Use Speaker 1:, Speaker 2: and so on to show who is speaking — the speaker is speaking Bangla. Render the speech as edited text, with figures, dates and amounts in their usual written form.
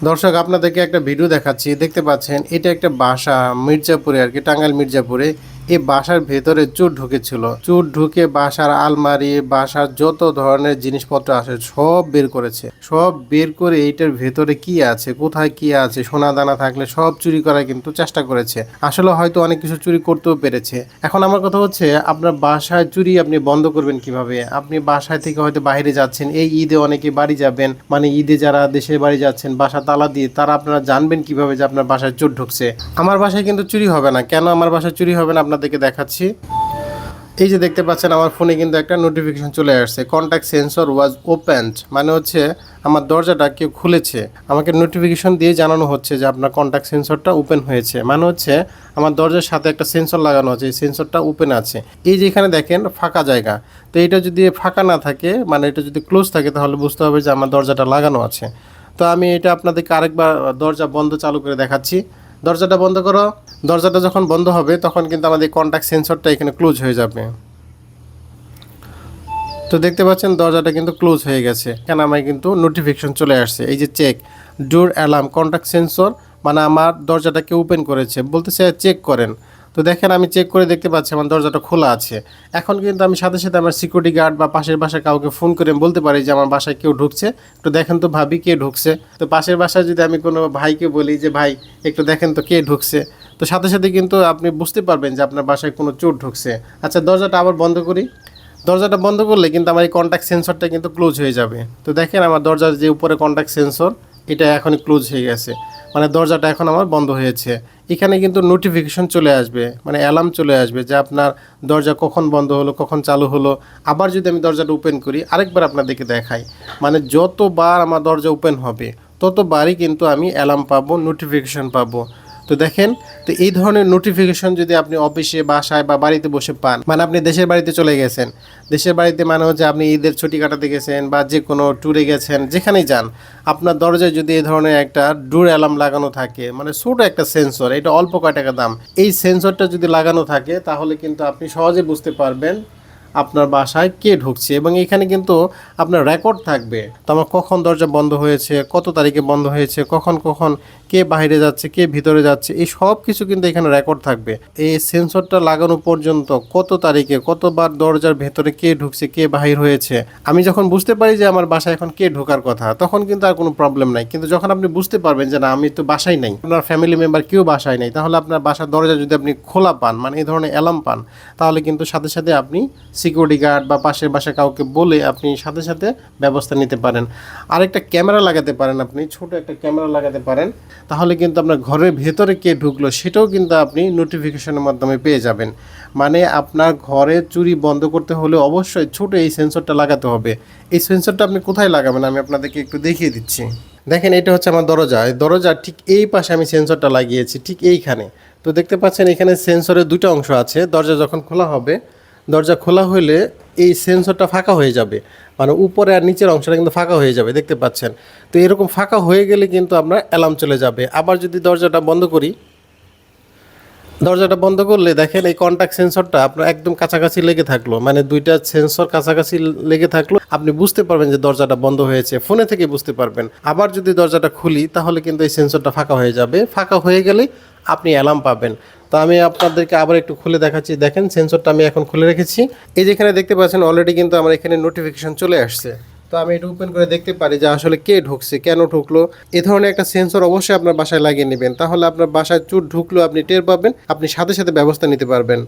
Speaker 1: দর্শক আপনাদেরকে একটা ভিডিও দেখাচ্ছি, দেখতে পাচ্ছেন এটা একটা বাসা মির্জাপুরে আর কি, টাঙ্গাইল মির্জাপুরে। এই বাসার ভেতরে চোর ঢুকেছিল, চোর ঢুকে বাসার আলমারি, বাসার যত ধরনের জিনিসপত্র আছে সব বের করেছে। সব বের করে এইটার ভেতরে কি আছে, কোথায় কি আছে, সোনা দানা থাকলে সব চুরি করার কিন্তু চেষ্টা করেছে। আসলে হয়তো অনেক কিছু চুরি করতেও পেরেছে। এখন আমার কথা হচ্ছে, আপনার বাসায় চুরি আপনি বন্ধ করবেন কিভাবে? আপনি বাসায় থেকে হয়তো বাইরে যাচ্ছেন, এই ঈদে অনেকে বাড়ি যাবেন, মানে ঈদে যারা দেশের বাড়ি যাচ্ছেন বাসা তালা দিয়ে, তারা আপনারা জানবেন কিভাবে যে আপনার বাসায় চোর ঢুকছে? আমার বাসায় কিন্তু চুরি হবে না। কেন আমার বাসায় চুরি হবে না আপনাদেরকে দেখাচ্ছি। এই যে দেখতে পাচ্ছেন আমার ফোনে কিন্তু একটা নোটিফিকেশন চলে আসছে, কন্ট্যাক্ট সেন্সর ওয়াজ ওপেনড, মানে হচ্ছে আমার দরজাটা কেউ খুলেছে। আমাকে নোটিফিকেশন দিয়ে জানানো হচ্ছে যে আপনার কন্ট্যাক্ট সেন্সরটা ওপেন হয়েছে, মানে হচ্ছে আমার দরজার সাথে একটা সেন্সর লাগানো আছে, এই সেন্সরটা ওপেন আছে। এই যে এখানে দেখেন ফাঁকা জায়গা, তো এটা যদি ফাঁকা না থাকে, মানে এটা যদি ক্লোজ থাকে, তাহলে বুঝতে হবে যে আমার দরজাটা লাগানো আছে। তো আমি এটা আপনাদেরকে আরেকবার দরজা বন্ধ চালু করে দেখাচ্ছি। দরজাটা বন্ধ করো। দরজাটা যখন বন্ধ হবে তখন কিন্তু আমাদের কন্ট্যাক্ট সেন্সরটা এখানে ক্লোজ হয়ে যাবে। তো দেখতে পাচ্ছেন দরজাটা কিন্তু ক্লোজ হয়ে গেছে। এখানে আমার কিন্তু নোটিফিকেশন চলে আসছে, এই যে চেক ডোর অ্যালার্ম কন্ট্যাক্ট সেন্সর, মানে আমার দরজাটাকে ওপেন করেছে, বলতেছে চেক করেন। তো দেখেন আমি চেক করে দেখতে পাচ্ছি আমার দরজাটা খোলা আছে। এখন কিন্তু আমি সাথে সাথে আমার সিকিউরিটি গার্ড বা পাশের বাসায় কাউকে ফোন করে বলতে পারি যে আমার বাসায় কেউ ঢুকছে, একটু দেখেন তো ভাবি কে ঢুকছে। তো পাশের বাসায় যদি আমি কোনো ভাইকে বলি যে ভাই একটু দেখেন তো কে ঢুকছে, তো সাথে সাথে কিন্তু আপনি বুঝতে পারবেন যে আপনার বাসায় কোনো চোর ঢুকছে। আচ্ছা দরজাটা আবার বন্ধ করি। দরজাটা বন্ধ করলে কিন্তু আমার এই কন্ট্যাক্ট সেন্সরটা কিন্তু ক্লোজ হয়ে যাবে। তো দেখেন আমার দরজার যে উপরে কন্ট্যাক্ট সেন্সর, এটা এখনই ক্লোজ হয়ে গেছে, মানে দরজাটা এখন আমার বন্ধ হয়েছে। এখানে কিন্তু নোটিফিকেশন চলে আসবে, মানে অ্যালার্ম চলে আসবে যে আপনার দরজা কখন বন্ধ হলো, কখন চালু হলো। আবার যদি আমি দরজাটা ওপেন করি, আরেকবার আপনাদেরকে দেখাই, মানে যতবার আমার দরজা ওপেন হবে ততবারই কিন্তু আমি অ্যালার্ম পাবো, নোটিফিকেশন পাবো। তো দেখেন, তো এই ধরনের নোটিফিকেশন যদি আপনি অফিসে, বাসায় বা বাড়িতে বসে পান, মানে আপনি দেশের বাড়িতে চলে গেছেন, দেশের বাড়িতে মানে হচ্ছে আপনি ঈদের ছুটি কাটাতে গেছেন বা যে কোনো ট্যুরে গেছেন, যেখানেই যান, আপনার দরজায় যদি এই ধরনের একটা ডোর অ্যালার্ম লাগানো থাকে, মানে ছোট একটা সেন্সর, এটা অল্প কয় টাকা দাম, এই সেন্সরটা যদি লাগানো থাকে তাহলে কিন্তু আপনি সহজে বুঝতে পারবেন আপনার বাসায় কে ঢুকছে। এবং এখানে কিন্তু আপনার রেকর্ড থাকবে, তো আমার কখন দরজা বন্ধ হয়েছে, কত তারিখে বন্ধ হয়েছে, কখন কখন কে বাইরে যাচ্ছে, কে ভিতরে যাচ্ছে, এই সব কিছু কিন্তু এখানে রেকর্ড থাকবে। এই সেন্সরটা লাগানো পর্যন্ত কত তারিখে কতবার দরজার ভেতরে কে ঢুকছে, কে বাহির হয়েছে, আমি যখন বুঝতে পারি যে আমার বাসায় এখন কে ঢোকার কথা, তখন কিন্তু আর কোনো প্রবলেম নাই। কিন্তু যখন আপনি বুঝতে পারবেন যে না আমি তো বাসায় নাই, আপনার ফ্যামিলি মেম্বার কেউ বাসায় নেই, তাহলে আপনার বাসার দরজা যদি আপনি খোলা পান, মানে এই ধরনের অ্যালার্ম পান, তাহলে কিন্তু সাথে সাথে আপনি সিকিউরিটি গার্ড বা পাশের বাসায় কাউকে বলে আপনি সাথে সাথে ব্যবস্থা নিতে পারেন। আরেকটা ক্যামেরা লাগাতে পারেন, আপনি ছোট একটা ক্যামেরা লাগাতে পারেন, তাহলে কিন্তু আপনার ঘরের ভেতরে কে ঢুকলো সেটাও কিন্তু আপনি নোটিফিকেশনের মাধ্যমে পেয়ে যাবেন। মানে আপনার ঘরে চুরি বন্ধ করতে হলে অবশ্যই ছোট এই সেন্সরটা লাগাতে হবে। এই সেন্সরটা আপনি কোথায় লাগাবেন আমি আপনাদেরকে একটু দেখিয়ে দিচ্ছি। দেখেন এটা হচ্ছে আমার দরজা, এই দরজার ঠিক এই পাশে আমি সেন্সরটা লাগিয়েছি, ঠিক এইখানে। তো দেখতে পাচ্ছেন এখানে সেন্সরের দুটো অংশ আছে। দরজা যখন খোলা হবে, দরজা খোলা হলে এই সেন্সরটা ফাঁকা হয়ে যাবে, মানে উপরে আর নিচের অংশটা কিন্তু ফাঁকা হয়ে যাবে, দেখতে পাচ্ছেন। তো এরকম ফাঁকা হয়ে গেলে কিন্তু আপনার অ্যালার্ম চলে যাবে। আবার যদি দরজাটা বন্ধ করি, দরজাটা বন্ধ করলে দেখেন এই কন্ট্যাক্ট সেন্সরটা আপনার একদম কাছাকাছি লেগে থাকলো, মানে দুইটা সেন্সর কাছাকাছি লেগে থাকলো, আপনি বুঝতে পারবেন যে দরজাটা বন্ধ হয়েছে, ফোনে থেকে বুঝতে পারবেন। আবার যদি দরজাটা খুলি তাহলে কিন্তু এই সেন্সরটা ফাঁকা হয়ে যাবে, ফাঁকা হয়ে গেলে আপনি অ্যালার্ম পাবেন। তো আমি আপনাদেরকে আবার একটু খুলে দেখাচ্ছি, দেখেন সেন্সরটা আমি এখন খুলে রেখেছি। এই যেখানে দেখতে পাচ্ছেন অলরেডি কিন্তু আমার এখানে নোটিফিকেশন চলে আসছে। তো আমি এটা ওপেন করে দেখতে পারি যে আসলে কে ঢুকছে, কেন ঢুকলো। এ ধরনের একটা সেন্সর অবশ্যই আপনার বাসায় লাগিয়ে নেবেন, তাহলে আপনার বাসায় চোর ঢুকলো আপনি টের পাবেন, আপনি সাথে সাথে ব্যবস্থা নিতে পারবেন।